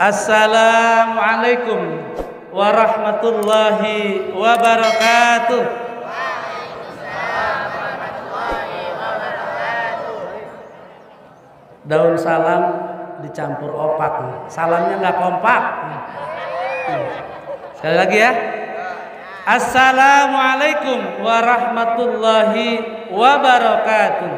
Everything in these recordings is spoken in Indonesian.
Assalamualaikum warahmatullahi wabarakatuh. Daun salam dicampur opak. Salamnya nggak kompak. Sekali lagi ya. Assalamualaikum warahmatullahi wabarakatuh.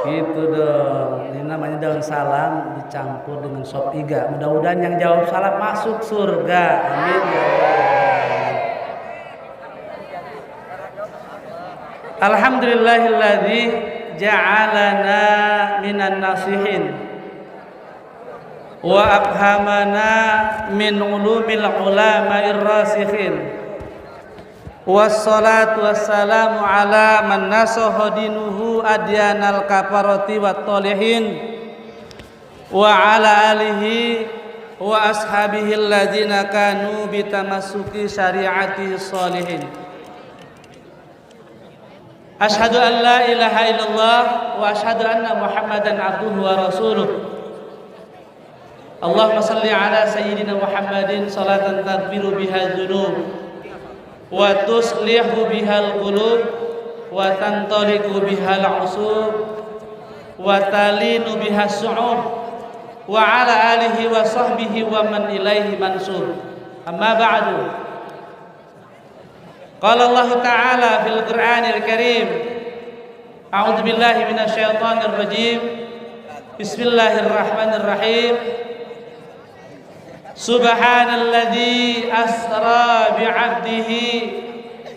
Gitu dong. Ini namanya daun salam dicampur dengan sop iga. Mudah-mudahan yang jawab salam masuk surga. Amin ya Allah. Alhamdulillahilladzi ja'alana minan nasihin wa afhamana min ulumil ulama'ir rasikhin. Wassalatu wassalamu ala man nasaha dinuhu adyanal kafarati wat talihin wa ala alihi wa ashabihi alladzina kanu bitamassuki syari'atihi sholihin. Asyhadu an la ilaha illallah wa asyhadu anna Muhammadan abduhu wa rasuluh. Allahumma salli ala sayyidina Muhammadin salatan taghfiru biha dzunub wa tuslihu bihal qulub wa tantaliqu bihal usub wa talinu bihas su'ub wa ala alihi wa sahbihi wa man ilaihi mansub. Amma ba'du. Qala Allah Ta'ala fil Qur'anil Karim, a'udzu billahi minasyaitonir rajim. Bismillahirrahmanirrahim. Subhanalladzi asra bi'abdihi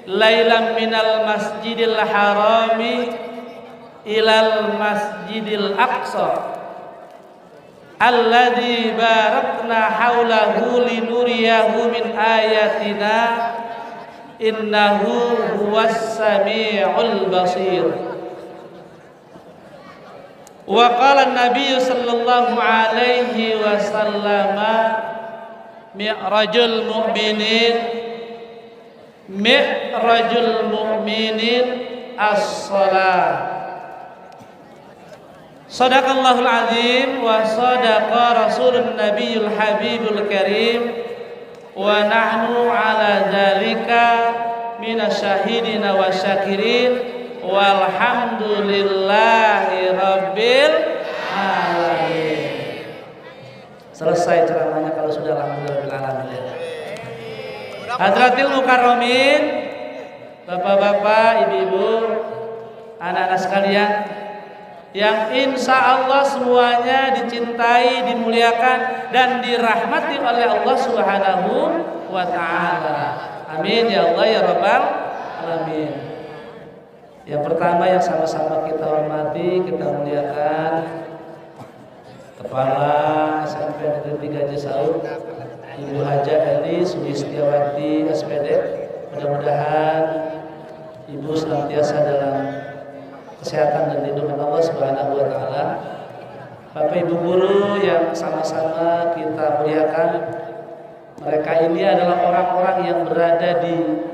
lailan minal masjidil harami ilal masjidil aqsa alladzi barakna haulahu linuriyahu min ayatina innahu huwas sami'ul basir. Wa qala an-nabiy sallallahu alaihi wasallam Mi'rajul mu'minin as-salah. Shadaqallahul azim wa shadaqa rasulun nabiyul habibul karim wa nahnu ala dzalika minasyahidina wa syakirin walhamdulillahi rabbil alamin. Selesai ceramahnya kalau sudah alhamdulillah alamin. Hadratil mukarramin, bapak-bapak, ibu-ibu, anak-anak sekalian yang insya Allah semuanya dicintai, dimuliakan dan dirahmati oleh Allah Subhanahu wa ta'ala. Amin ya Allah ya rabbal alamin. Yang pertama yang sama-sama kita hormati, kita muliakan Kepala SMP Negeri 3 Cisauk, Ibu Haja Eli Sulistiawati SPD. Mudah-mudahan Ibu senantiasa dalam kesehatan dan lindungan Allah Subhanahu wa taala. Bapak Ibu guru yang sama-sama kita muliakan, mereka ini adalah orang-orang yang berada di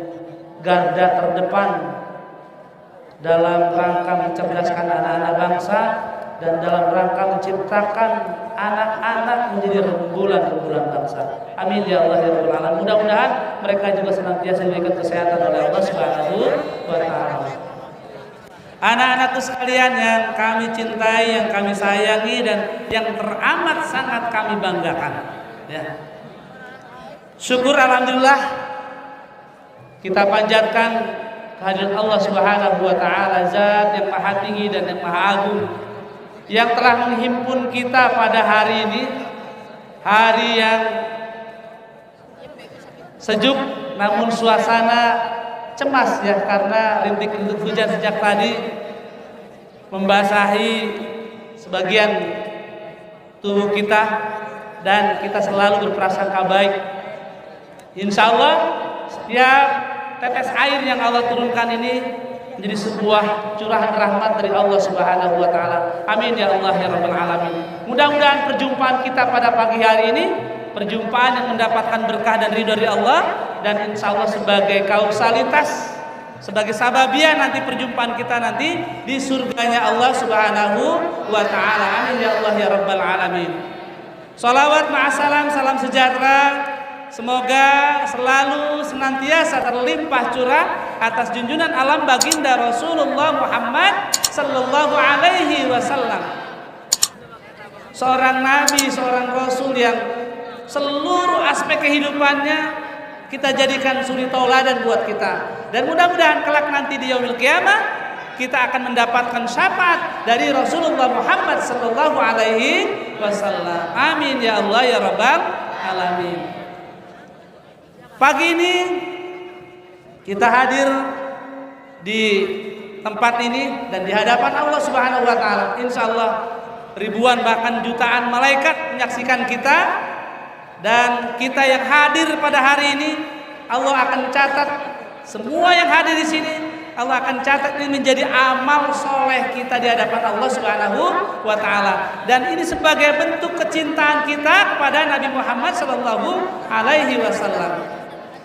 garda terdepan dalam rangka mencerdaskan anak-anak bangsa dan dalam rangka menciptakan anak-anak menjadi rembulan-rembulan bangsa. Amin ya Allah ya rabbal alamin. Mudah-mudahan mereka juga senantiasa diberikan kesehatan oleh Allah Subhanahu wa taala. Anak-anakku sekalian yang kami cintai, yang kami sayangi dan yang teramat sangat kami banggakan. Ya. Syukur alhamdulillah kita panjatkan kehadirat Allah Subhanahu wa taala, Zat yang Maha Tinggi dan yang Maha Agung, yang telah menghimpun kita pada hari ini, hari yang sejuk namun suasana cemas ya, karena rintik-rintik hujan sejak tadi membasahi sebagian tubuh kita dan kita selalu berprasangka baik. Insya Allah setiap tetes air yang Allah turunkan ini menjadi sebuah curahan rahmat dari Allah Subhanahu wa taala. Amin ya Allah ya rabbal alamin. Mudah-mudahan perjumpaan kita pada pagi hari ini perjumpaan yang mendapatkan berkah dan ridho dari Allah, dan insya Allah sebagai kausalitas sebagai sababiah nanti perjumpaan kita nanti di surganya Allah Subhanahu wa taala. Amin ya Allah ya rabbal alamin. Shalawat ma'asalam, salam sejahtera semoga selalu senantiasa terlimpah curah atas junjungan alam baginda Rasulullah Muhammad sallallahu alaihi wasallam. Seorang nabi, seorang rasul yang seluruh aspek kehidupannya kita jadikan suri tauladan buat kita. Dan mudah-mudahan kelak nanti di yaumil qiyamah kita akan mendapatkan syafaat dari Rasulullah Muhammad sallallahu alaihi wasallam. Amin ya Allah ya rabbal alamin. Pagi ini kita hadir di tempat ini dan di hadapan Allah Subhanahu wa taala. Insyaallah ribuan bahkan jutaan malaikat menyaksikan kita. Dan kita yang hadir pada hari ini, Allah akan catat semua yang hadir di sini. Allah akan catat ini menjadi amal soleh kita di hadapan Allah Subhanahu wa taala. Dan ini sebagai bentuk kecintaan kita kepada Nabi Muhammad sallallahu alaihi wasallam.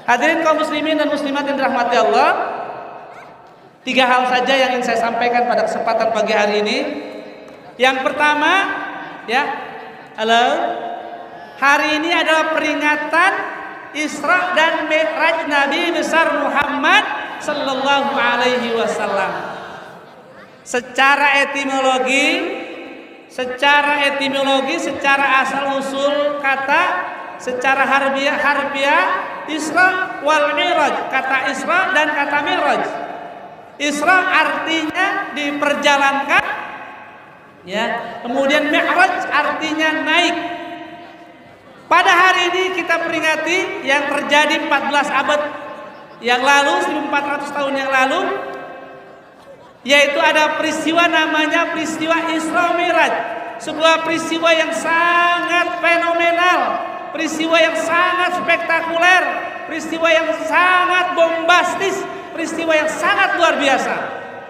Hadirin kaum muslimin dan muslimat yang dirahmati Allah, 3 hal saja yang ingin saya sampaikan pada kesempatan pagi hari ini. Yang pertama, hari ini adalah peringatan Isra dan Mi'raj Nabi besar Muhammad sallallahu alaihi wasallam. Secara etimologi, secara asal usul kata, secara harfiah Isra wal Mi'raj, kata Isra dan kata Mi'raj. Isra artinya diperjalankan, kemudian Mi'raj artinya naik. Pada hari ini kita peringati yang terjadi 14 abad yang lalu, 1400 tahun yang lalu, yaitu ada peristiwa namanya peristiwa Isra Mi'raj. Sebuah peristiwa yang sangat fenomenal, peristiwa yang sangat spektakuler, peristiwa yang sangat bombastis, peristiwa yang sangat luar biasa.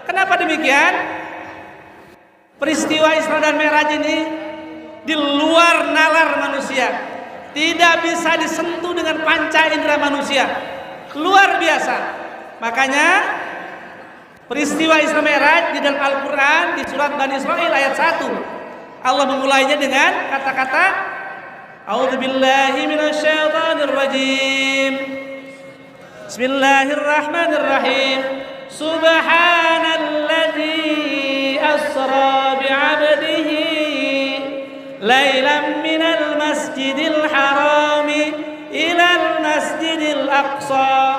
Kenapa demikian? Peristiwa Isra dan Mi'raj ini di luar nalar manusia, tidak bisa disentuh dengan panca indera manusia. Luar biasa. Makanya peristiwa Isra Mi'raj di dalam Al-Quran di surat Bani Israil ayat 1 Allah memulainya dengan kata-kata A'udzubillahi minasyaitonirrajim. Bismillahirrahmanirrahim. Subhanalladzi asra bi'abdihi lailan minal masjidil harami ilal masjidil aqsa.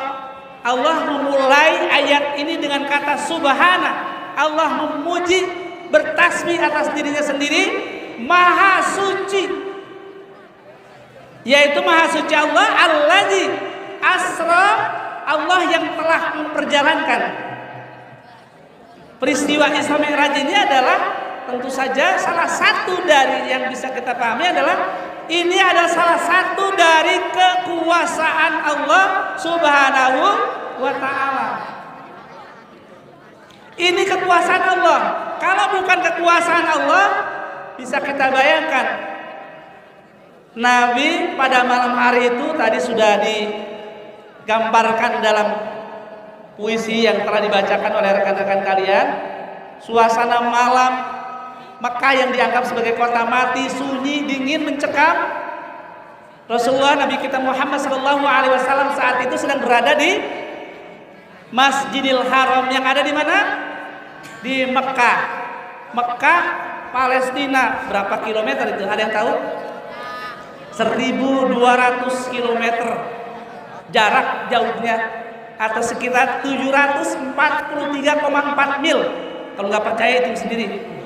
Allah memulai ayat ini dengan kata subhana. Allah memuji, bertasbih atas dirinya sendiri, maha suci, yaitu maha suci Allah allazi asra, Allah yang telah memperjalankan. Peristiwa Isra Mi'raj ini adalah tentu saja salah satu dari yang bisa kita pahami adalah ini adalah salah satu dari kekuasaan Allah Subhanahu wa ta'ala. Ini kekuasaan Allah. Kalau bukan kekuasaan Allah, bisa kita bayangkan Nabi pada malam hari itu tadi sudah digambarkan dalam puisi yang telah dibacakan oleh rekan-rekan kalian. Suasana malam Mekah yang dianggap sebagai kota mati, sunyi, dingin, mencekam. Rasulullah Nabi kita Muhammad sallallahu alaihi wasallam saat itu sedang berada di Masjidil Haram yang ada di mana? Di Mekah. Mekah, Palestina. Berapa kilometer itu? Ada yang tahu? 1.200 kilometer jarak jauhnya, atau sekitar 743,4 mil. Kalau nggak percaya itu sendiri.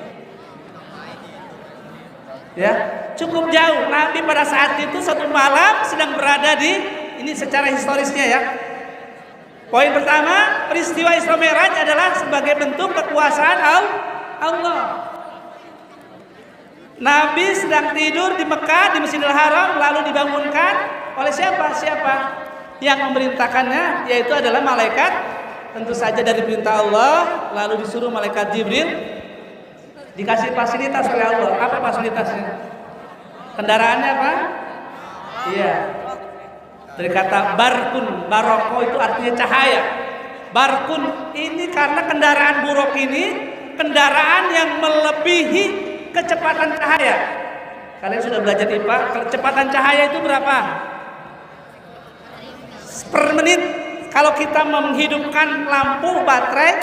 Ya, cukup jauh. Nabi pada saat itu satu malam sedang berada di ini secara historisnya ya. Poin pertama, peristiwa Isra Mi'raj adalah sebagai bentuk kekuasaan Allah. Nabi sedang tidur di Mekah di Masjidil Haram lalu dibangunkan oleh siapa? Yang memerintahkannya yaitu adalah malaikat, tentu saja dari perintah Allah, lalu disuruh malaikat Jibril. Dikasih fasilitas oleh Allah. Apa fasilitasnya? Kendaraannya apa? Iya. Dari kata barkun, baroko itu artinya cahaya. Barkun ini karena kendaraan buruk ini kendaraan yang melebihi kecepatan cahaya. Kalian sudah belajar IPA, kecepatan cahaya itu berapa? Per menit. Kalau kita menghidupkan lampu baterai,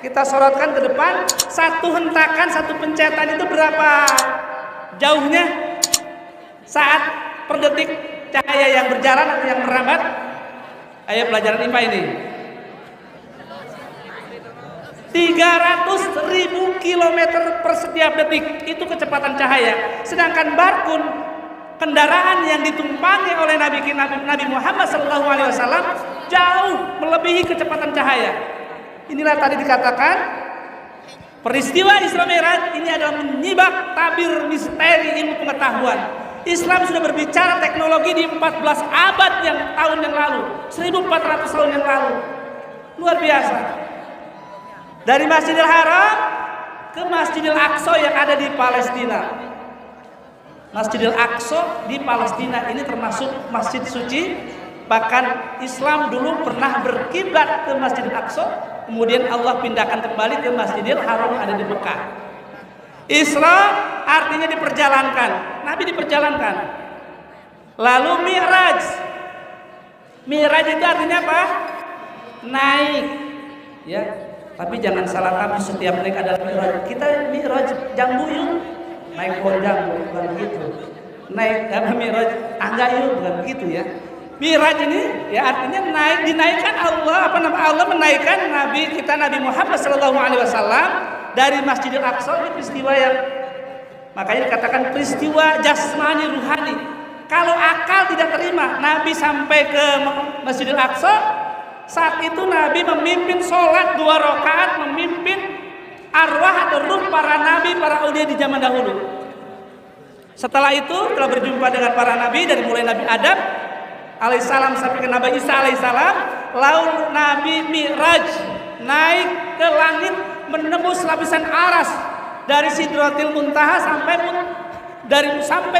kita sorotkan ke depan, satu hentakan, satu pencetan itu berapa jauhnya saat per detik cahaya yang berjalan atau yang merambat? Ayo pelajaran IPA ini. 300.000 km per setiap detik itu kecepatan cahaya. Sedangkan barkun, kendaraan yang ditumpangi oleh Nabi Muhammad SAW jauh melebihi kecepatan cahaya. Inilah tadi dikatakan peristiwa Isra Mi'raj ini adalah menyibak tabir misteri ilmu pengetahuan. Islam sudah berbicara teknologi di 14 abad tahun yang lalu, 1400 tahun yang lalu. Luar biasa. Dari Masjidil Haram ke Masjidil Aqsa yang ada di Palestina. Masjidil Aqsa di Palestina ini termasuk masjid suci. Bahkan Islam dulu pernah berkiblat ke Masjidil Aqsa, kemudian Allah pindahkan kembali ke Masjidil Haram yang ada di Mekah. Isra artinya diperjalankan, Nabi diperjalankan. Lalu Mi'raj. Mi'raj itu artinya apa? Naik. Ya. Tapi jangan salah kami, setiap naik adalah Mi'raj. Kita Mi'raj jambuyung, naik pohon jambu, bukan begitu. Naik apa Mi'raj anggayung, bukan begitu ya. Mi'raj ini ya artinya naik, dinaikkan Allah, Allah menaikkan Nabi kita Nabi Muhammad SAW dari Masjidil Aqsa. Ini peristiwa yang makanya dikatakan peristiwa jasmani ruhani. Kalau akal tidak terima Nabi sampai ke Masjidil Aqsa, saat itu Nabi memimpin sholat 2 rakaat, memimpin arwah atau ruh para nabi, para aulia di zaman dahulu. Setelah itu telah berjumpa dengan para nabi dari mulai Nabi Adam alaihissalam sampai ke Nabi Isa alaihissalam. Lalu Nabi Mi'raj naik ke langit menembus lapisan aras dari Sidratil Muntaha sampai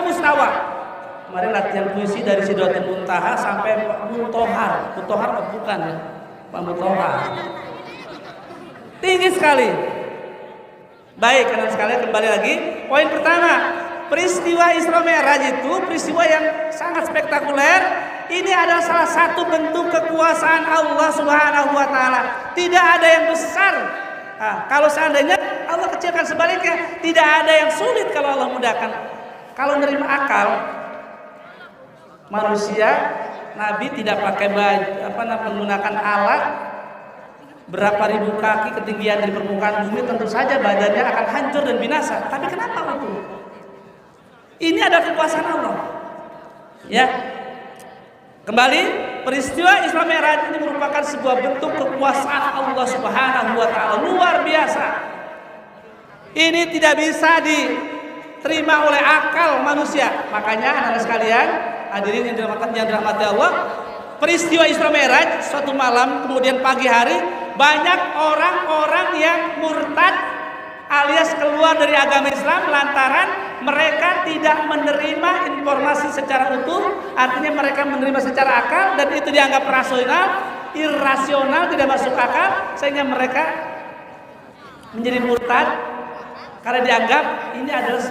Mustawa. Kemarin latihan puisi dari Sidratil Muntaha sampai Muntohar. Muntohar bukan ya, Pak Muntohar. Tinggi sekali. Baik, kanan sekalian kembali lagi. Poin pertama, peristiwa Isra Mi'raj itu peristiwa yang sangat spektakuler. Ini adalah salah satu bentuk kekuasaan Allah Subhanahu wa taala. Tidak ada yang besar. Kalau seandainya Allah kecilkan, sebaliknya tidak ada yang sulit kalau Allah mudahkan. Kalau menerima akal manusia, Nabi tidak pakai menggunakan alat berapa ribu kaki ketinggian dari permukaan bumi, tentu saja badannya akan hancur dan binasa. Tapi kenapa itu? Ini adalah kekuasaan Allah. Ya. Kembali, peristiwa Isra Mi'raj ini merupakan sebuah bentuk kekuasaan Allah Subhanahu wa taala luar biasa. Ini tidak bisa diterima oleh akal manusia. Makanya anak-anak sekalian, hadirin yang dirahmati Allah, peristiwa Isra Mi'raj suatu malam kemudian pagi hari banyak orang-orang yang murtad alias keluar dari agama Islam lantaran mereka tidak menerima informasi secara utuh. Artinya mereka menerima secara akal dan itu dianggap rasional, irasional, tidak masuk akal, sehingga mereka menjadi murtad karena dianggap ini adalah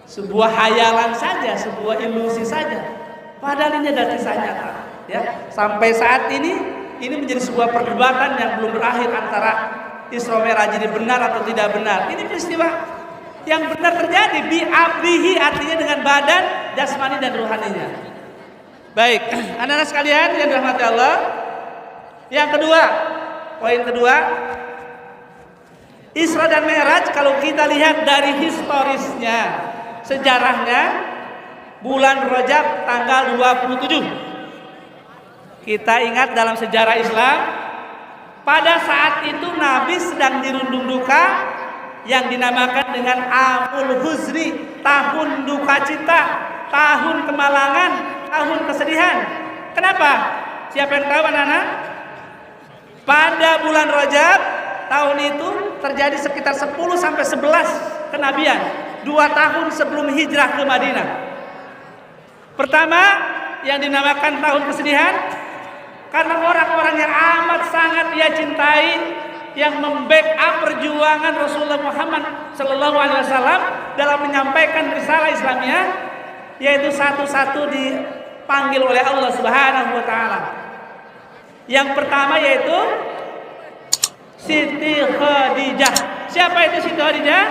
sebuah hayalan saja, sebuah ilusi saja. Padahal ini adalah kisah nyata. Ya, sampai saat ini menjadi sebuah perdebatan yang belum berakhir antara Isra Mi'raj ini benar atau tidak benar. Ini peristiwa yang benar terjadi, bi'abrihi artinya dengan badan, jasmani dan ruhaninya. Baik, anak-anak sekalian yang dirahmati Allah. Yang kedua, poin kedua, Isra dan Mi'raj kalau kita lihat dari historisnya, sejarahnya, bulan Rajab tanggal 27. Kita ingat dalam sejarah Islam, pada saat itu Nabi sedang dirundung duka yang dinamakan dengan Amul Huzni, tahun duka cita, tahun kemalangan, tahun kesedihan. Kenapa? Siapa yang tahu anak-anak? Pada bulan Rajab tahun itu terjadi sekitar 10 sampai 11 kenabian, 2 tahun sebelum hijrah ke Madinah. Pertama yang dinamakan tahun kesedihan, Karena orang-orang yang amat sangat ia cintai, yang membackup perjuangan Rasulullah Muhammad Sallallahu Alaihi Wasallam dalam menyampaikan risalah Islamiyah, yaitu satu-satu dipanggil oleh Allah Subhanahu Wa Taala. Yang pertama yaitu Siti Khadijah. Siapa itu Siti Khadijah?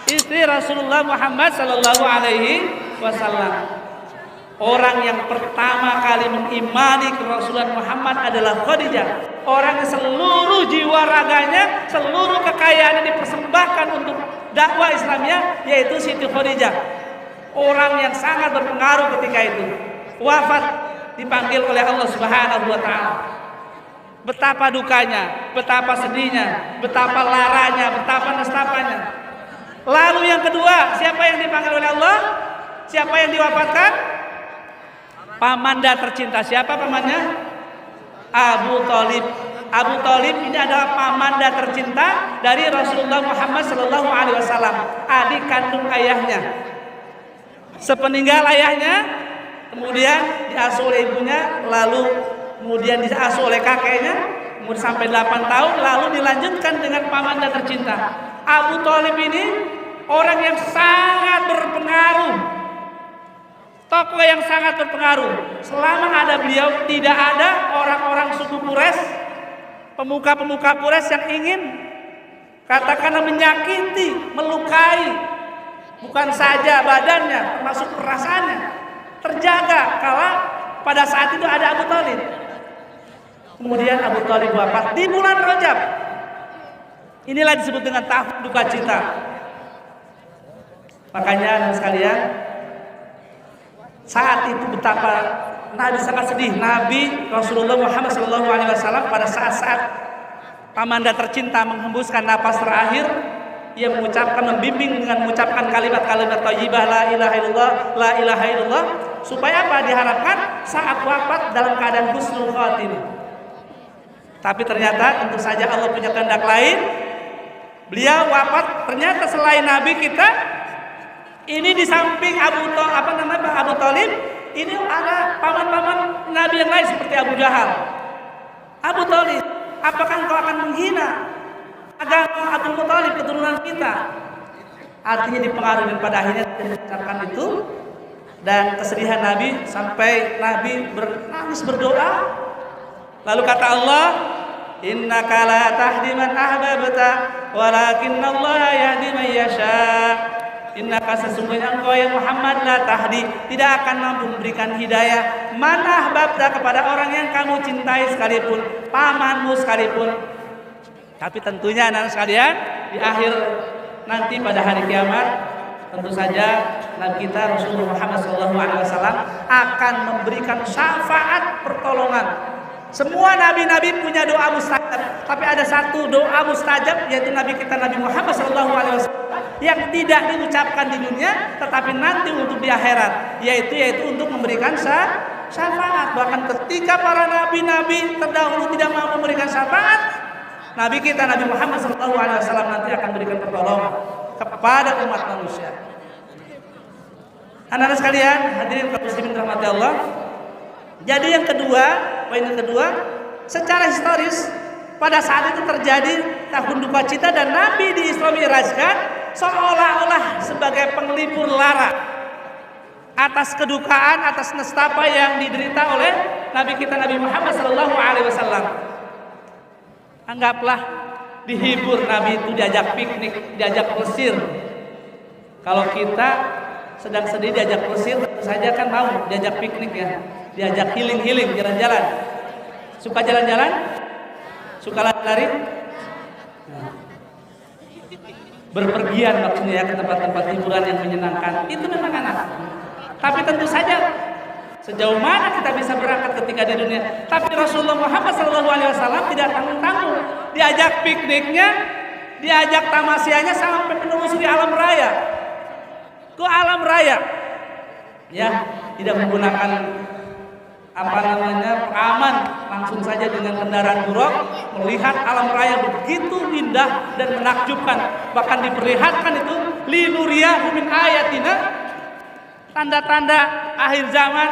Istri Rasulullah Muhammad Sallallahu Alaihi Wasallam. Orang yang pertama kali mengimani ke Rasulullah Muhammad adalah Khadijah. Orang yang seluruh jiwa raganya, seluruh kekayaannya dipersembahkan untuk dakwah Islamiyah, yaitu Siti Khadijah. Orang yang sangat berpengaruh ketika itu. Wafat dipanggil oleh Allah Subhanahu Wa Taala. Betapa dukanya, betapa sedihnya, betapa laranya, betapa nestapanya. Lalu yang kedua, siapa yang dipanggil oleh Allah? Siapa yang diwafatkan? Pamanda tercinta. Siapa pamannya? Abu Thalib. Abu Thalib ini adalah pamanda tercinta dari Rasulullah Muhammad Sallallahu Alaihi Wasallam, adik kandung ayahnya. Sepeninggal ayahnya, kemudian diasuh oleh ibunya, lalu kemudian diasuh oleh kakeknya, kemudian sampai 8 tahun, lalu dilanjutkan dengan pamanda tercinta. Abu Thalib ini orang yang sangat berpengaruh, tokoh yang sangat berpengaruh. Selama ada beliau, tidak ada orang-orang suku Quraisy, pemuka-pemuka Quraisy yang ingin katakanlah menyakiti, melukai, bukan saja badannya, termasuk perasaannya, terjaga kala pada saat itu ada Abu Thalib. Kemudian Abu Thalib wafat di bulan Rajab. Inilah disebut dengan tahun duka cita. Makanya sekalian, saat itu betapa Nabi sangat sedih. Nabi Rasulullah Muhammad SAW pada saat-saat pamanda tercinta menghembuskan napas terakhir, ia mengucapkan, membimbing dengan mengucapkan kalimat-kalimat thayyibah, la ilaha illallah, la ilaha illallah, supaya apa? Diharapkan saat wafat dalam keadaan husnul khatimah. Tapi ternyata tentu saja Allah punya kehendak lain. Beliau wafat ternyata selain Nabi kita. Ini di samping Abu Thalib, ini ada paman-paman Nabi yang lain seperti Abu Jahal. Abu Thalib, apakah engkau akan menghina agama Abu Thalib, keturunan kita? Artinya dipengaruhi, dan pada akhirnya mengucapkan itu, dan kesedihan Nabi sampai Nabi menangis berdoa. Lalu kata Allah, innaka la tahdi man ahbabta walakinnallaha yahdi man yasha. Innaka sesungguhnya engkau ya Muhammad la tahdi, tidak akan mampu memberikan hidayah man ahbabta, kepada orang yang kamu cintai sekalipun, pamanmu sekalipun. Tapi tentunya anak sekalian, di akhir nanti pada hari kiamat, tentu saja Nabi kita Rasulullah Muhammad SAW akan memberikan syafaat pertolongan. Semua nabi-nabi punya doa mustajab, tapi ada satu doa mustajab, yaitu Nabi kita Nabi Muhammad SAW yang tidak diucapkan di dunia, tetapi nanti untuk di akhirat, yaitu untuk memberikan syafaat. Bahkan ketika para nabi-nabi terdahulu tidak mau memberikan syafaat, Nabi kita Nabi Muhammad SAW nanti akan memberikan pertolongan kepada umat manusia. Anak-anak sekalian, hadirin kaum muslimin rahmati Allah. Jadi yang kedua, poin yang kedua, secara historis pada saat itu terjadi tahun duka cita, dan Nabi di Isra Mi'rajkan seolah-olah sebagai penglipur lara atas kedukaan, atas nestapa yang diderita oleh Nabi kita Nabi Muhammad SAW. Anggaplah dihibur, Nabi itu diajak piknik, diajak plesir. Kalau kita sedang sedih diajak plesir, tentu saja kan mau diajak piknik ya, diajak healing-healing, jalan-jalan. Suka jalan-jalan? Suka lari? Berpergian maksudnya ya, ke tempat-tempat hiburan yang menyenangkan. Itu memang enak. Tapi tentu saja sejauh mana kita bisa berangkat ketika di dunia. Tapi Rasulullah Muhammad SAW tidak tanggung-tanggung. Diajak pikniknya, diajak tamasianya sampai menelusuri alam raya. Ke alam raya. Ya, tidak menggunakan pengaman, langsung saja dengan kendaraan buruk melihat alam raya begitu indah dan menakjubkan. Bahkan diperlihatkan itu linuriyahu min ayatina, tanda-tanda akhir zaman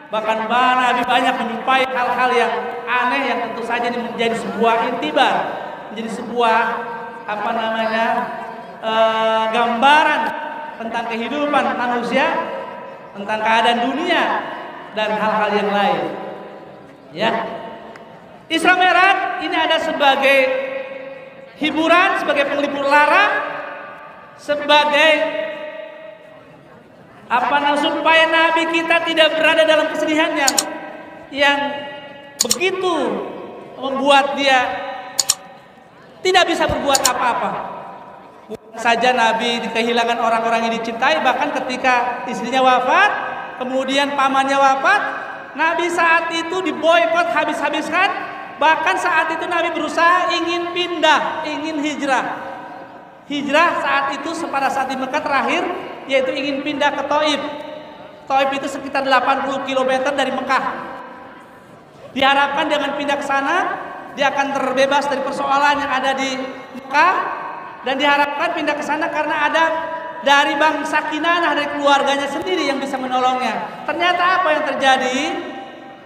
Bahkan Nabi banyak menyupai hal-hal yang aneh yang tentu saja ini menjadi sebuah intibar, menjadi sebuah gambaran tentang kehidupan manusia, tentang keadaan dunia dan hal-hal yang lain. Ya, Isra Mi'raj ini ada sebagai hiburan, sebagai penglibur lara, sebagai supaya Nabi kita tidak berada dalam kesedihan yang begitu membuat dia tidak bisa berbuat apa-apa. Bukan saja Nabi kehilangan orang-orang yang dicintai, bahkan ketika istrinya wafat, kemudian pamannya wafat, Nabi saat itu diboikot habis-habiskan. Bahkan saat itu Nabi berusaha ingin pindah, ingin hijrah. Hijrah saat itu pada saat di Mekah terakhir, yaitu ingin pindah ke Taif. Taif itu sekitar 80 km dari Mekah. Diharapkan dengan pindah ke sana, dia akan terbebas dari persoalan yang ada di Mekah, dan diharapkan pindah ke sana karena ada dari bangsa Kinanah, dari keluarganya sendiri yang bisa menolongnya. Ternyata apa yang terjadi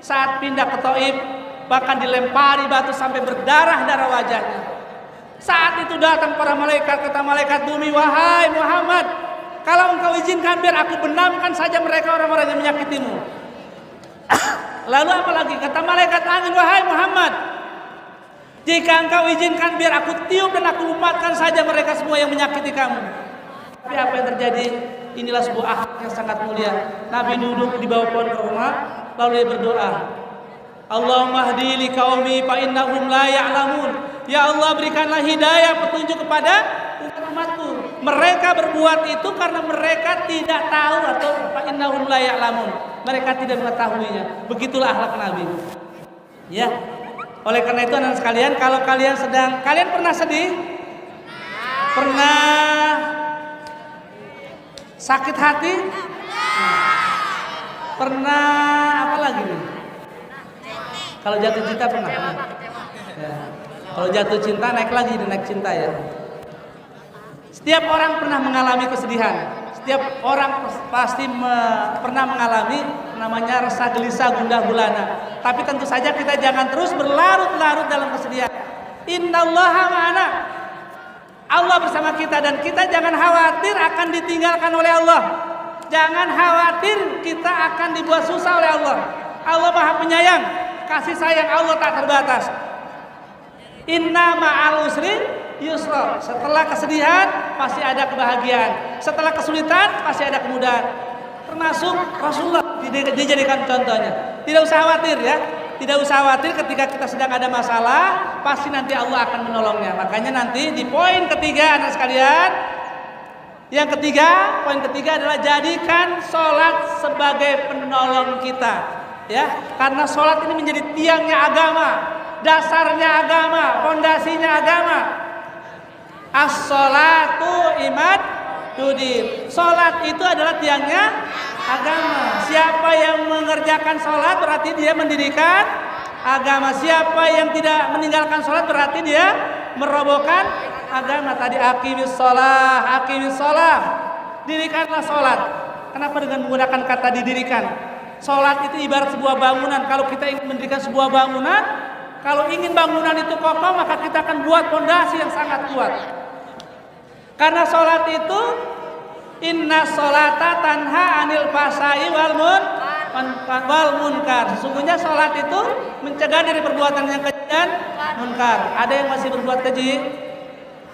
saat pindah ke Taif? Bahkan dilempari batu sampai berdarah-darah wajahnya. Saat itu datang para malaikat, kata malaikat bumi, wahai Muhammad, kalau engkau izinkan biar aku benamkan saja mereka orang-orang yang menyakitimu. Lalu apa lagi? Kata malaikat angin, wahai Muhammad, jika engkau izinkan biar aku tiup dan aku umatkan saja mereka semua yang menyakiti kamu. Tapi apa yang terjadi? Inilah sebuah akhlak yang sangat mulia. Nabi duduk di bawah pohon kurma, lalu dia berdoa, Allahumma hdi li qaumi fa innahum la ya'lamun. Ya Allah, berikanlah hidayah, petunjuk kepada umat-umatku. Mereka berbuat itu karena mereka tidak tahu, atau fa innahum la ya'lamun. Mereka tidak mengetahuinya. Begitulah akhlak Nabi. Ya. Oleh karena itu anak sekalian, kalau kalian pernah sedih? Pernah sakit hati? Pernah apa lagi nih? Kalau jatuh cinta pernah? Ya. Kalau jatuh cinta naik lagi, naik cinta ya. Setiap orang pernah mengalami kesedihan. Setiap orang pasti pernah mengalami namanya rasa gelisah, gundah gulana. Tapi tentu saja kita jangan terus berlarut-larut dalam kesedihan. Innallaha ma'ana. Allah bersama kita, dan kita jangan khawatir akan ditinggalkan oleh Allah. Jangan khawatir kita akan dibuat susah oleh Allah. Allah Maha Penyayang. Kasih sayang Allah tak terbatas. Inna ma'al usri yusra. Setelah kesedihan pasti ada kebahagiaan. Setelah kesulitan pasti ada kemudahan. Termasuk Rasulullah dijadikan contohnya. Tidak usah khawatir ya. Tidak usah khawatir ketika kita sedang ada masalah, pasti nanti Allah akan menolongnya. Makanya nanti di poin ketiga anak sekalian, poin ketiga adalah jadikan sholat sebagai penolong kita. Ya, karena sholat ini menjadi tiangnya agama, dasarnya agama, fondasinya agama. As-sholatu imaduddin. Sholat itu adalah tiangnya agama. Siapa yang mengerjakan sholat berarti dia mendirikan agama. Siapa yang tidak meninggalkan sholat berarti dia merobohkan agama. Tadi aqimis sholah, dirikanlah sholat. Kenapa dengan menggunakan kata didirikan? Sholat itu ibarat sebuah bangunan. Kalau kita ingin mendirikan sebuah bangunan, kalau ingin bangunan itu kokoh, maka kita akan buat fondasi yang sangat kuat. Karena sholat itu inna sholata tanha anil fasai wal munkar. Sesungguhnya sholat itu mencegah dari perbuatan yang keji dan munkar. Ada yang masih berbuat keji,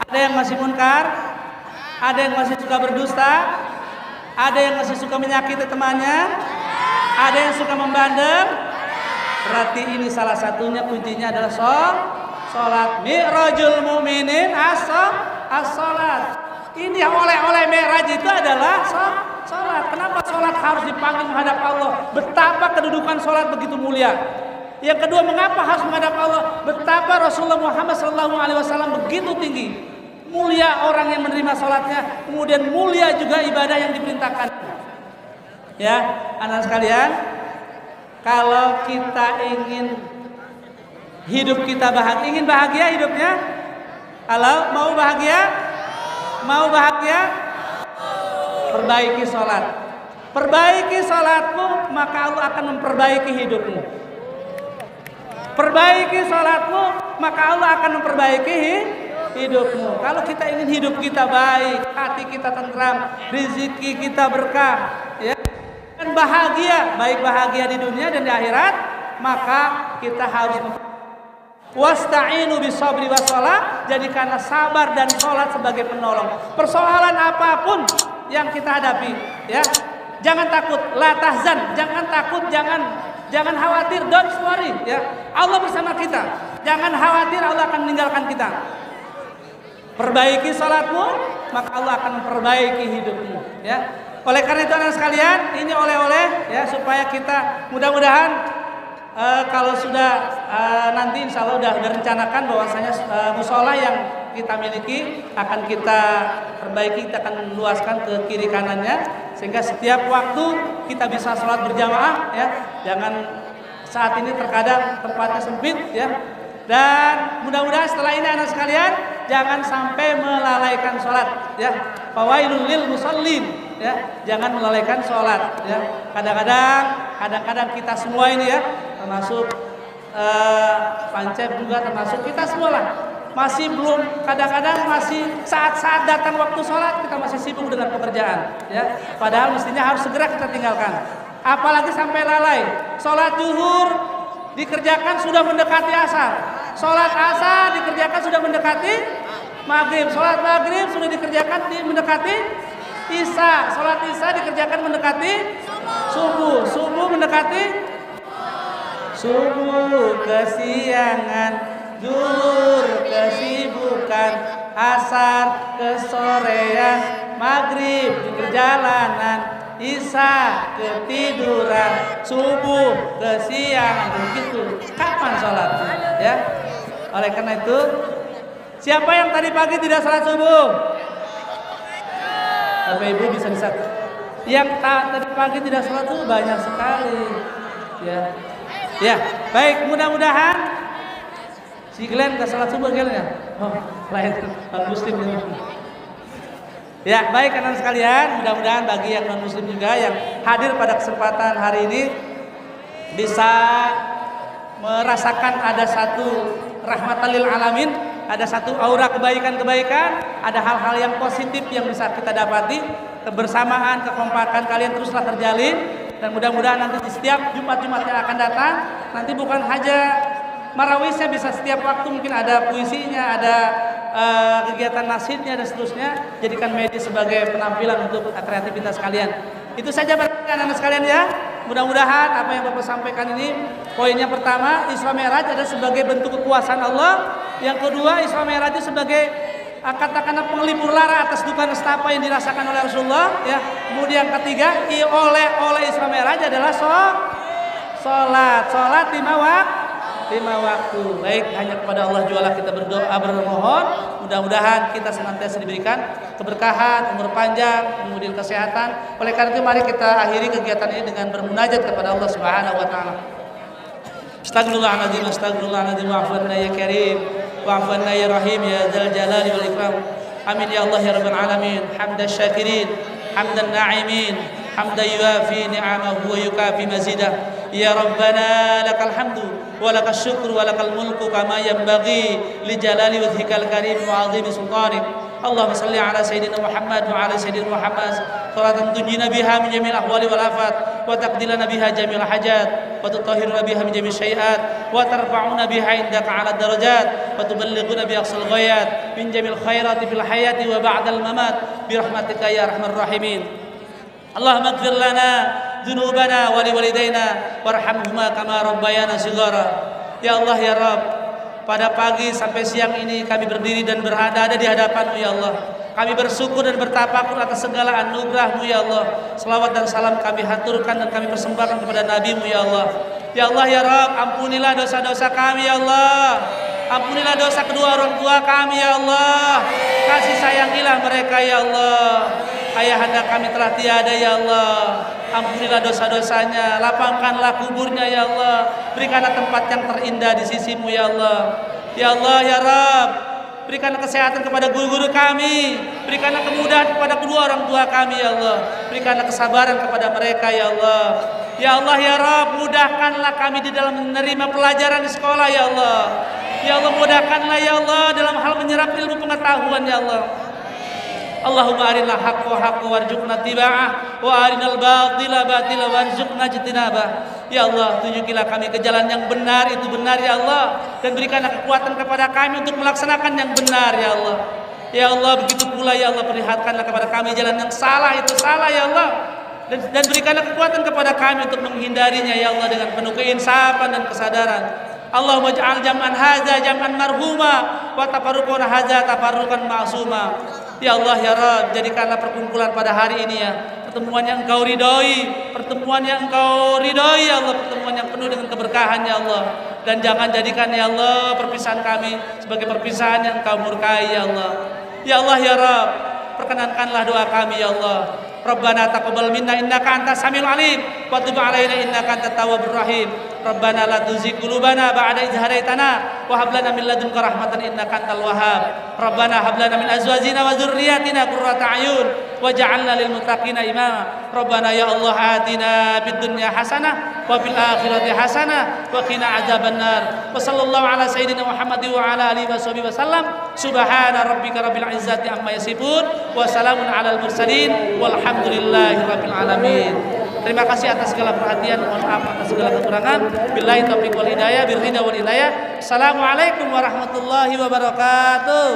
ada yang masih munkar, ada yang masih suka berdusta, ada yang masih suka menyakiti temannya, ada yang suka membandel. Berarti ini salah satunya, kuncinya adalah sholat. Mi'rajul mu'minin as-sholat. Ini yang oleh Mi'raj itu adalah sholat. Kenapa sholat harus dipanggil menghadap Allah? Betapa kedudukan sholat begitu mulia. Yang kedua, mengapa harus menghadap Allah? Betapa Rasulullah Muhammad SAW begitu tinggi. Mulia orang yang menerima sholatnya, kemudian mulia juga ibadah yang diperintahkan. Ya, anak sekalian, kalau kita ingin hidup kita bahagia, ingin bahagia hidupnya, kalau mau bahagia, perbaiki sholat. Perbaiki salatmu, maka Allah akan memperbaiki hidupmu. Perbaiki salatmu, maka Allah akan memperbaiki hidupmu. Kalau kita ingin hidup kita baik, hati kita tentram, rezeki kita berkah, ya, dan bahagia, baik bahagia di dunia dan di akhirat, maka kita harus wasta'inu bisabri wassalah, jadikanlah sabar dan sholat sebagai penolong. Persoalan apapun yang kita hadapi, ya, jangan takut, la tahzan, jangan takut, jangan khawatir, don't worry, ya. Allah bersama kita. Jangan khawatir, Allah akan meninggalkan kita. Perbaiki salatmu, maka Allah akan memperbaiki hidupmu, ya. Oleh karena itu anak sekalian, ini oleh-oleh, ya, supaya kita mudah-mudahan kalau sudah nanti insya Allah sudah direncanakan bahwasanya musola yang kita miliki akan kita perbaiki, kita akan luaskan ke kiri kanannya sehingga setiap waktu kita bisa sholat berjamaah, ya. Jangan saat ini terkadang tempatnya sempit, ya. Dan mudah-mudahan setelah ini anak sekalian jangan sampai melalaikan sholat, ya. Fawailul lil musallin, ya. Jangan melalaikan sholat, ya. Kadang-kadang kita semua ini, ya, termasuk Pancep juga, termasuk kita semua lah, masih belum, kadang-kadang masih saat-saat datang waktu sholat kita masih sibuk dengan pekerjaan, ya. Padahal mestinya harus segera kita tinggalkan. Apalagi sampai lalai. Sholat zuhur dikerjakan sudah mendekati asar. Sholat asar dikerjakan sudah mendekati maghrib. Sholat maghrib sudah dikerjakan mendekati isya. Sholat isya dikerjakan mendekati subuh. Subuh mendekati subuh, kesiangan, zuhur, kesibukan, asar, kesorean, maghrib di perjalanan, isya ketiduran, subuh kesiangan. Begitu. Kapan sholat? Ya. Oleh karena itu, siapa yang tadi pagi tidak sholat subuh? Bapak Ibu bisa lihat. Yang tadi pagi tidak sholat subuh banyak sekali. Ya. Ya, baik, mudah-mudahan si Glenn ke sholat subuh Glenn, ya. Oh, lain non-muslim ini. Ya, baik anak sekalian, mudah-mudahan bagi yang non-muslim juga yang hadir pada kesempatan hari ini bisa merasakan ada satu rahmatan lil alamin, ada satu aura kebaikan-kebaikan, ada hal-hal yang positif yang bisa kita dapati, kebersamaan, kekompakan kalian teruslah terjalin. Dan mudah-mudahan nanti di setiap Jumat-Jumat yang akan datang, nanti bukan hanya marawisnya, bisa setiap waktu mungkin ada puisinya, ada kegiatan nasidnya dan seterusnya. Jadikan media sebagai penampilan untuk kreativitas kalian. Itu saja anak-anak sekalian, ya. Mudah-mudahan apa yang Bapak sampaikan ini, poinnya pertama, Isra Mi'raj adalah sebagai bentuk kekuasaan Allah. Yang kedua, Isra Mi'raj itu sebagai katakanlah penglipur lara atas duka nestapa yang dirasakan oleh Rasulullah, ya. Kemudian ketiga, oleh Isra Mi'raj adalah sholat lima waktu. Baik, hanya kepada Allah jualah kita berdoa bermohon. Mudah-mudahan kita senantiasa diberikan keberkahan, umur panjang, kemudian kesehatan. Oleh karena itu mari kita akhiri kegiatan ini dengan bermunajat kepada Allah Subhanahu wa taala. Astagfirullahaladzim, astagfirullahaladzim, wa'afwanna ya karim, wa'afwanna ya rahim, ya dzal jalali wal ikram. Amin ya Allah ya rabbal alamin. Hamdan syakirin, hamdan na'imin, hamdan yuafi ni'amahu wa yukafi mazidah. Ya Rabbana lakal hamdu wa lakal syukru wa lakal mulku kama yanbaghi li jalali wajhikal karim wa 'azimi sultanik. Allahumma salli ala sayyidina Muhammad wa ala sayyidina Muhammad salatan tunjina biha min jamil ahwali wal afat wa taqdilana biha jamil hajat wa tutahhiruna biha min jamil syai'at wa tarfa'una biha indaka 'ala darajat wa tuballighuna bi aqsal ghayat min jamil khairati fil hayati wa ba'dal mamat bi rahmatika ya arhamar rahimin. Allahumma ighfir lana dzunubana wa liwalidayna warhamhuma kama rabbayana shighara. Ya Allah ya Rabb, pada pagi sampai siang ini kami berdiri dan berada di hadapan-Mu ya Allah. Kami bersyukur dan bertafakur atas segala anugerah-Mu ya Allah. Selawat dan salam kami haturkan dan kami persembahkan kepada Nabi-Mu ya Allah. Ya Allah ya Rabb, ampunilah dosa-dosa kami ya Allah. Ampunilah dosa kedua orang tua kami ya Allah. Kasih sayangilah mereka ya Allah. Ayahanda kami telah tiada ya Allah. Ampunilah dosa-dosanya, lapangkanlah kuburnya ya Allah. Berikanlah tempat yang terindah di sisi-Mu ya Allah. Ya Allah ya Rabb, Berikanlah kesehatan kepada guru-guru kami. Berikanlah kemudahan kepada kedua orang tua kami ya Allah. Berikanlah kesabaran kepada mereka ya Allah. Ya Allah ya Rabb, mudahkanlah kami di dalam menerima pelajaran di sekolah ya Allah. Ya Allah, mudahkanlah ya Allah dalam hal menyerap ilmu pengetahuan ya Allah. Allahumma arinal haqqa haqqa warzuqna tiba'ah wa arinal batila batila warzuqna jitinabah. Ya Allah, tunjukilah kami ke jalan yang benar, itu benar ya Allah, dan berikanlah kekuatan kepada kami untuk melaksanakan yang benar ya Allah. Ya Allah, begitu pula ya Allah, perlihatkanlah kepada kami jalan yang salah, itu salah ya Allah, dan berikanlah kekuatan kepada kami untuk menghindarinya ya Allah dengan penuh keinsafan dan kesadaran. Allahumma ja'al jam'an hadza jam'an marhuma wa tafarruqan hadza tafarruqan ma'suma. Ya Allah ya Rabb, jadikanlah perkumpulan pada hari ini ya pertemuan yang Engkau ridhoi, pertemuan yang Engkau ridhoi ya Allah, pertemuan yang penuh dengan keberkahan ya Allah, dan jangan jadikan ya Allah perpisahan kami sebagai perpisahan yang Engkau murkai ya Allah. Ya Allah ya Rabb, perkenankanlah doa kami ya Allah. Rabbana taqabbal minna innaka antas samiul alim wa tub alaina innaka antat tawwabur rahim. Rabbana la tuzigh qulubana ba'da idh hadaitana wa hab lana min ladunka rahmatan innaka antal wahhab. Rabbana hab lana min azwajina wa dzurriyyatina qurrata a'yun waj'alna lil muttaqina imama. Rabbana ya Allah atina fid dunya hasanah wa fil akhirati hasanah wa qina adzabannar. Wa sallallahu ala sayyidina Muhammad wa ala alihi washabihi wasallam. Subhana rabbika rabbil izzati amma yasifun wa salamun alal mursalin walhamdulillahi rabbil alamin. Terima kasih atas segala perhatian, mohon maaf atas segala kekurangan. Billahi taufiq wal hidayah, birrida wal inayah. Assalamualaikum warahmatullahi wabarakatuh.